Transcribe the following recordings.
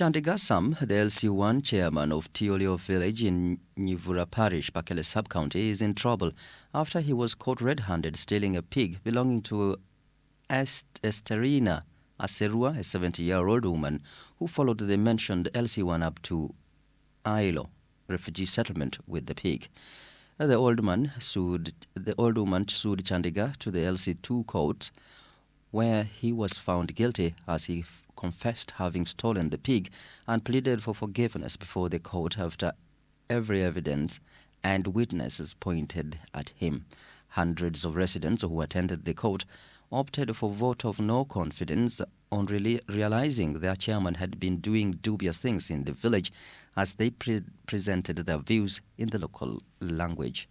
Chandigarh Sam, the LC1 chairman of Tiolio village in Nyivura parish, Pakele sub-county, is in trouble after he was caught red-handed stealing a pig belonging to Esterina Aserua, a 70-year-old woman who followed the mentioned LC1 up to Ailo refugee settlement with the pig. The old woman sued Chandigarh to the LC2 court, where he was found guilty as he confessed having stolen the pig and pleaded for forgiveness before the court after every evidence and witnesses pointed at him. Hundreds of residents who attended the court opted for vote of no confidence on realizing their chairman had been doing dubious things in the village as they presented their views in the local language.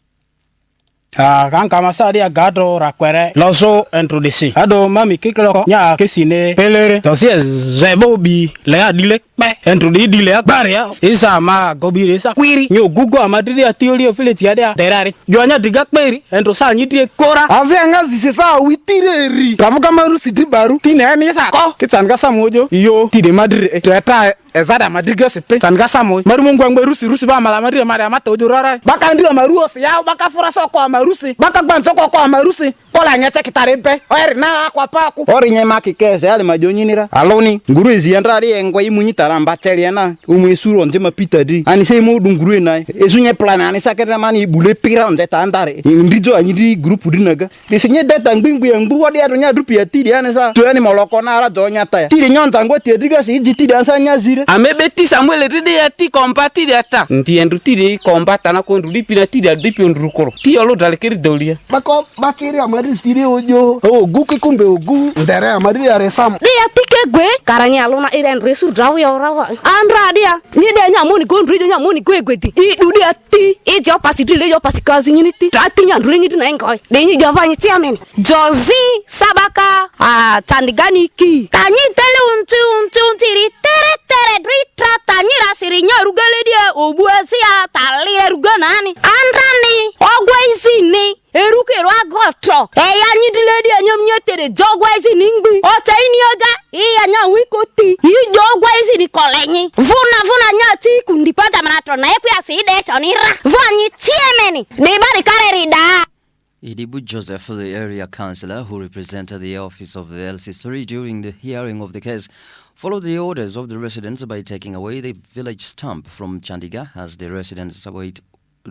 Kan kama sadia gado rakwere loso introduce ado mami kiklo nya kesine pelere to sie zebo bi le adile pe introduce dile agbare ya isa ma gobire sa kwiri nyo gugo amadiri atioli ofileti ya terare jonya diga peri ento sa nyiti kora azenga zise sa witireri ravuka maru sidibaru tineni sa ko kitsanga samojo yo tide madiri teta ezada madriga sepe sanga samo maru mungwangwe rusi ba mala madiri mara mata ojorara baka ndira maruosi ya baka fura soko amarusi baka gbansoko ko amarusi pola nyete kitarebe ori na kwa paku ori nyema kikeze ale majonyinira aloni nguru eziandari engwa imunyitara mbacheliana umwisuru ndima pitadi ani sei modu nguru ena ezunye plan ani sakere mani bule pira ndeta andare ndijo anyiri group dinaga disinye data ngbingbu ya ngbu wadi adonya drupi atiri ani sa to ani moloko na ara donya ta tiri nyonta ngoti ediga si jitiri ansanya zire amebeti Samuel ridi ya ti kompati de ata nti endu tiri kompata na ko ndu pina tiri dipi ondrukoro ti olo dalekeri dolia bako bakiri amari stiri ojo ogu kikumbe ogu ndere amari ya resam dia tike gwe karanya aluna iren resu draw ya orawa andra dia ni de nyamuni gondri nyamuni gwegwedi idu dia ti ijo pasitri le jo pasikazi nyiniti trati nyandu nyiti na ngoi de nyi java nyi tiamen Jozi Sabaka Chandigani ki tanyi tele untu tiri tere dritra tanyira sirinya rugaledia obuasia talire ruganani andrani ogwaisini erukero agotro eya nyidiledia nyamnyetere jogwaisi ningbi otaini oga iya nya wikoti ijo ogwaisi ni kolenyi vuna nyati kundipata manato na epya side tonira vanyi tiemeni de bari karerida. Idibu Joseph, the area councillor who represented the office of the LC3 during the hearing of the case, followed the orders of the residents by taking away the village stamp from Chandigarh as the residents await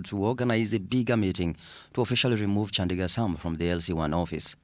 to organize a bigger meeting to officially remove Chandigarh Sam from the LC1 office.